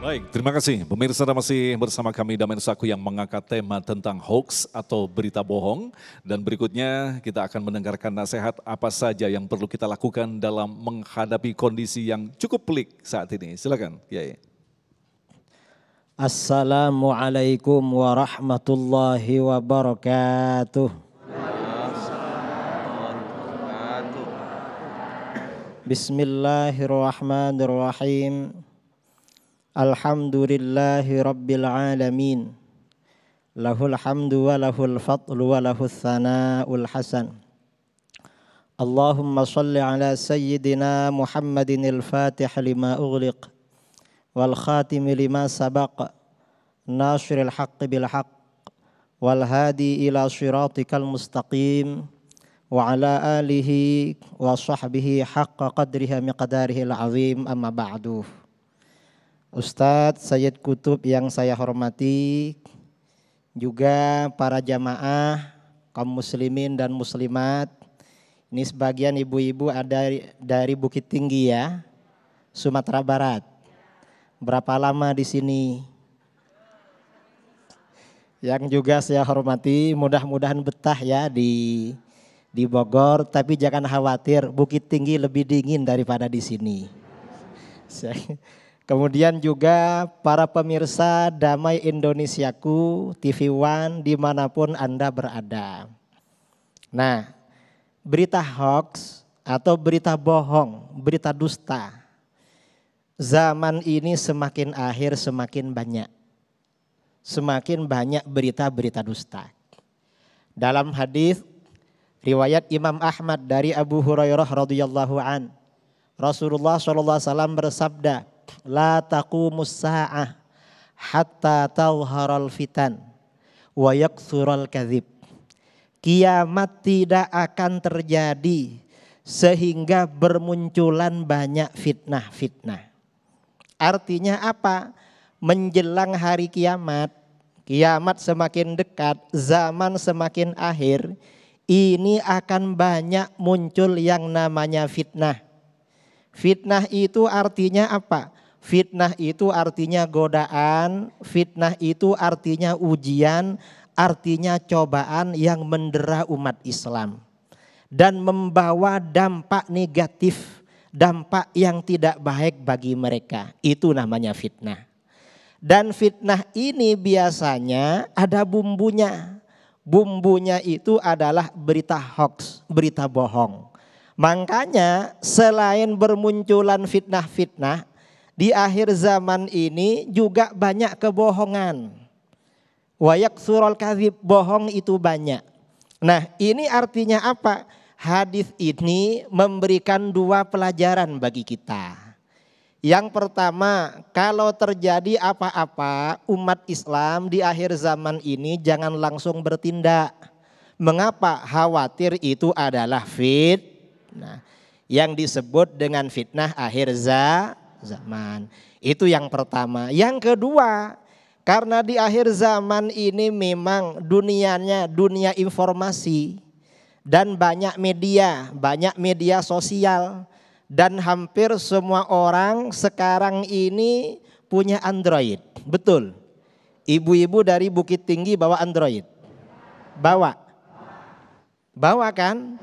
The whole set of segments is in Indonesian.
Baik, terima kasih. Pemirsa masih bersama kami Damen Saku yang mengangkat tema tentang hoax atau berita bohong. Dan berikutnya kita akan mendengarkan nasihat apa saja yang perlu kita lakukan dalam menghadapi kondisi yang cukup pelik saat ini. Silakan, Kiai. Assalamualaikum warahmatullahi wabarakatuh. Bismillahirrahmanirrahim. Alhamdulillahi rabbil alamin. Lahul hamdu wa lahul fadlu wa lahul thana'ul hasan. Allahumma salli ala sayyidina Muhammadin al-fatih lima ughliq wal khatimi lima sabaq nasiril haqqi bil haqq wal hadi ila siratikal mustaqim wa ala alihi wa sahbihi haqqa qadriha miqdarihil azim amma ba'du. Ustadz Sayyid Kutub yang saya hormati, juga para jamaah kaum muslimin dan muslimat. Ini sebagian ibu-ibu ada dari Bukit Tinggi ya, Sumatera Barat. Berapa lama di sini? Yang juga saya hormati, mudah-mudahan betah ya di Bogor, tapi jangan khawatir, Bukit Tinggi lebih dingin daripada di sini. Kemudian juga para pemirsa Damai Indonesiaku, TV One dimanapun Anda berada. Nah, berita hoax atau berita bohong, berita dusta, zaman ini semakin akhir semakin banyak. Semakin banyak berita-berita dusta. Dalam hadis riwayat Imam Ahmad dari Abu Hurairah radhiyallahu an, Rasulullah SAW bersabda, la taqumus sa'ah hatta tawharal fitan wa yaksural kadhib. Kiamat tidak akan terjadi sehingga bermunculan banyak fitnah-fitnah. Artinya apa? Menjelang hari kiamat, kiamat semakin dekat, zaman semakin akhir, ini akan banyak muncul yang namanya fitnah. Fitnah itu artinya apa? Fitnah itu artinya godaan, fitnah itu artinya ujian, artinya cobaan yang mendera umat Islam. Dan membawa dampak negatif, dampak yang tidak baik bagi mereka. Itu namanya fitnah. Dan fitnah ini biasanya ada bumbunya. Bumbunya itu adalah berita hoax, berita bohong. Makanya selain bermunculan fitnah-fitnah, di akhir zaman ini juga banyak kebohongan. Wa yaksurul kadhib, bohong itu banyak. Nah, ini artinya apa? Hadis ini memberikan dua pelajaran bagi kita. Yang pertama, kalau terjadi apa-apa umat Islam di akhir zaman ini jangan langsung bertindak. Mengapa? Khawatir itu adalah fitnah. Yang disebut dengan fitnah akhir zaman. Itu yang pertama. Yang kedua, karena di akhir zaman ini memang dunianya dunia informasi dan banyak media sosial, dan hampir semua orang sekarang ini punya Android. Betul? Ibu-ibu dari Bukit Tinggi bawa Android? Bawa kan?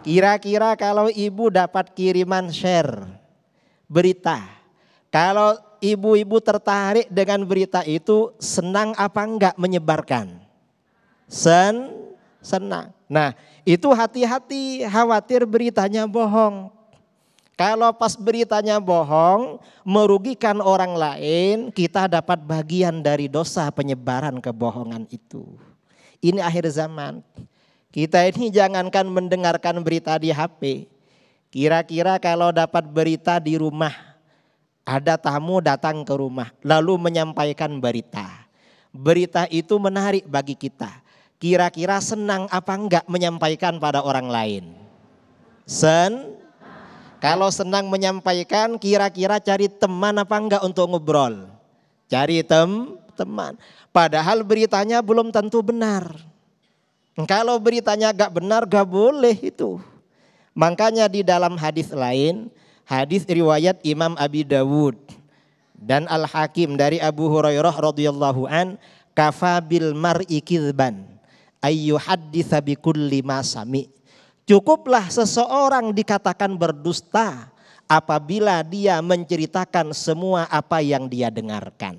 Kira-kira kalau ibu dapat kiriman share berita, kalau ibu-ibu tertarik dengan berita itu, senang apa enggak menyebarkan? Senang. Nah, itu hati-hati, khawatir beritanya bohong. Kalau pas beritanya bohong, merugikan orang lain, kita dapat bagian dari dosa penyebaran kebohongan itu. Ini akhir zaman. Kita ini jangankan mendengarkan berita di HP. Kira-kira kalau dapat berita di rumah, ada tamu datang ke rumah, lalu menyampaikan berita. Berita itu menarik bagi kita. Kira-kira senang apa enggak menyampaikan pada orang lain? Kalau senang menyampaikan, kira-kira cari teman apa enggak untuk ngobrol? Cari teman. Padahal beritanya belum tentu benar. Kalau beritanya enggak benar, enggak boleh itu. Makanya di dalam hadis lain, hadis riwayat Imam Abi Dawud Dan Al-Hakim dari Abu Hurairah radhiyallahu an, kafa bil mar'i kidban ayyuhadditsa bikulli ma sami. Cukuplah seseorang dikatakan berdusta apabila dia menceritakan semua apa yang dia dengarkan.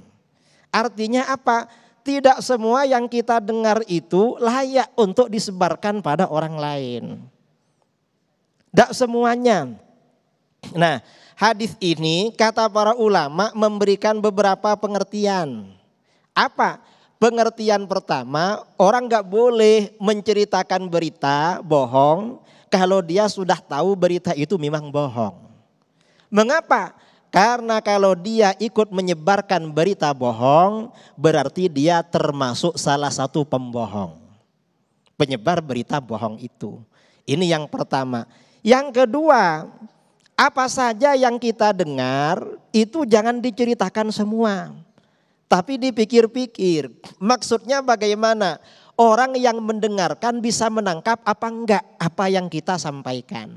Artinya apa? Tidak semua yang kita dengar itu layak untuk disebarkan pada orang lain. Tidak semuanya. Nah, hadis ini kata para ulama memberikan beberapa pengertian. Apa? Pengertian pertama, orang gak boleh menceritakan berita bohong kalau dia sudah tahu berita itu memang bohong. Mengapa? Karena kalau dia ikut menyebarkan berita bohong, berarti dia termasuk salah satu pembohong. Penyebar berita bohong itu. Ini yang pertama. Yang kedua, apa saja yang kita dengar itu jangan diceritakan semua. Tapi dipikir-pikir, maksudnya bagaimana? Orang yang mendengarkan bisa menangkap apa enggak apa yang kita sampaikan.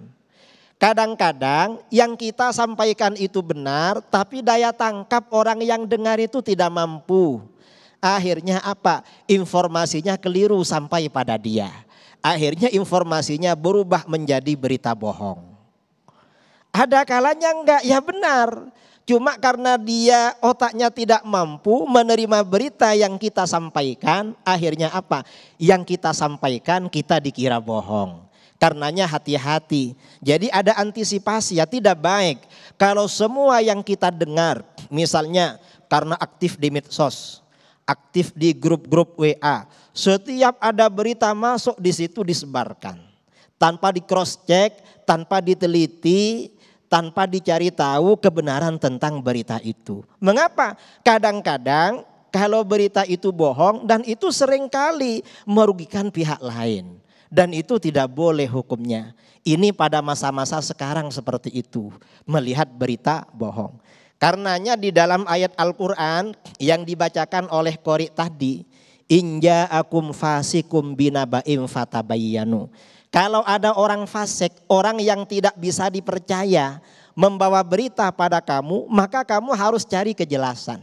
Kadang-kadang yang kita sampaikan itu benar, tapi daya tangkap orang yang dengar itu tidak mampu. Akhirnya apa? Informasinya keliru sampai pada dia. Akhirnya informasinya berubah menjadi berita bohong. Ada kalanya enggak, ya benar. Cuma karena dia otaknya tidak mampu menerima berita yang kita sampaikan, akhirnya apa? Yang kita sampaikan kita dikira bohong. Karenanya hati-hati. Jadi ada antisipasi, ya tidak baik. Kalau semua yang kita dengar, misalnya karena aktif di medsos, aktif di grup-grup WA, setiap ada berita masuk di situ disebarkan. Tanpa di cross check, tanpa diteliti, tanpa dicari tahu kebenaran tentang berita itu. Mengapa? Kadang-kadang kalau berita itu bohong dan itu seringkali merugikan pihak lain. Dan itu tidak boleh hukumnya. Ini pada masa-masa sekarang seperti itu. Melihat berita bohong. Karenanya di dalam ayat Al-Quran yang dibacakan oleh qori tadi. Inja akum fasikum binaba'im fatabayyanu. Kalau ada orang fasik, orang yang tidak bisa dipercaya membawa berita pada kamu, maka kamu harus cari kejelasan.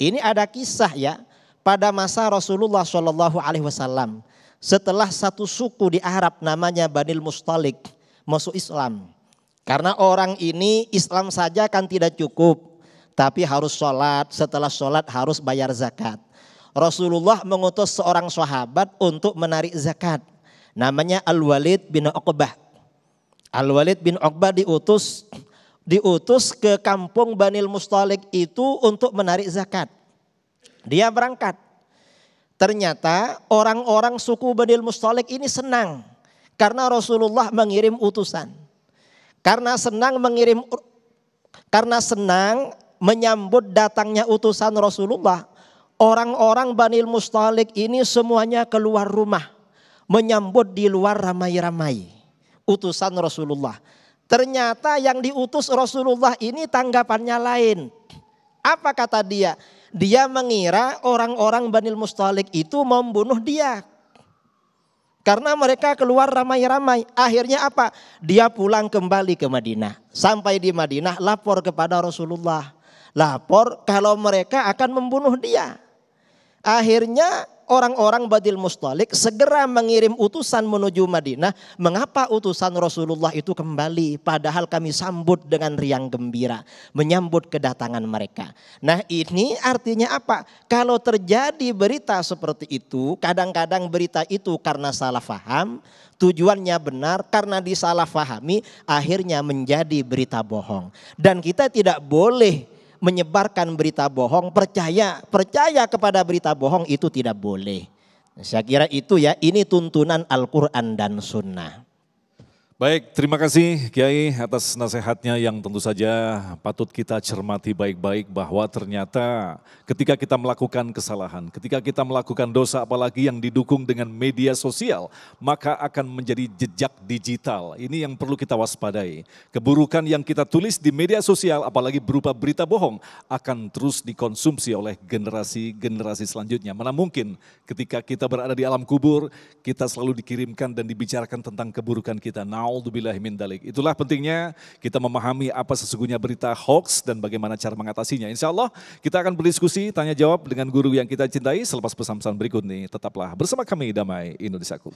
Ini ada kisah ya pada masa Rasulullah SAW. Setelah satu suku di Arab namanya Banil Mustalik masuk Islam. Karena orang ini Islam saja kan tidak cukup, tapi harus sholat, setelah sholat harus bayar zakat. Rasulullah mengutus seorang sahabat untuk menarik zakat. Namanya Al-Walid bin Uqbah. Al-Walid bin Uqbah diutus ke kampung Banil Mustalik itu untuk menarik zakat. Dia berangkat. Ternyata orang-orang suku Banil Mustalik ini senang karena Rasulullah mengirim utusan. Karena senang menyambut datangnya utusan Rasulullah, orang-orang Banil Mustalik ini semuanya keluar rumah, menyambut di luar ramai-ramai utusan Rasulullah. Ternyata yang diutus Rasulullah ini tanggapannya lain. Apa kata dia? Dia mengira orang-orang Banil Mustalik itu membunuh dia. Karena mereka keluar ramai-ramai. Akhirnya apa? Dia pulang kembali ke Madinah. Sampai di Madinah lapor kepada Rasulullah. Lapor kalau mereka akan membunuh dia. Akhirnya orang-orang Banil Mustalik segera mengirim utusan menuju Madinah. Mengapa utusan Rasulullah itu kembali? Padahal kami sambut dengan riang gembira. Menyambut kedatangan mereka. Nah ini artinya apa? Kalau terjadi berita seperti itu, kadang-kadang berita itu karena salah faham. Tujuannya benar, karena disalahfahami akhirnya menjadi berita bohong. Dan kita tidak boleh menyebarkan berita bohong, percaya kepada berita bohong itu tidak boleh. Saya kira itu ya, ini tuntunan Al-Quran dan Sunnah. Baik, terima kasih Kiai atas nasihatnya yang tentu saja patut kita cermati baik-baik bahwa ternyata ketika kita melakukan kesalahan, ketika kita melakukan dosa apalagi yang didukung dengan media sosial, maka akan menjadi jejak digital. Ini yang perlu kita waspadai. Keburukan yang kita tulis di media sosial apalagi berupa berita bohong akan terus dikonsumsi oleh generasi-generasi selanjutnya. Mana mungkin ketika kita berada di alam kubur, kita selalu dikirimkan dan dibicarakan tentang keburukan kita. Na'udzubillahi min dzalik. Itulah pentingnya kita memahami apa sesungguhnya berita hoax dan bagaimana cara mengatasinya. Insya Allah kita akan berdiskusi, tanya jawab dengan guru yang kita cintai selepas pesan-pesan berikut ini. Tetaplah bersama kami Damai Indonesiaku.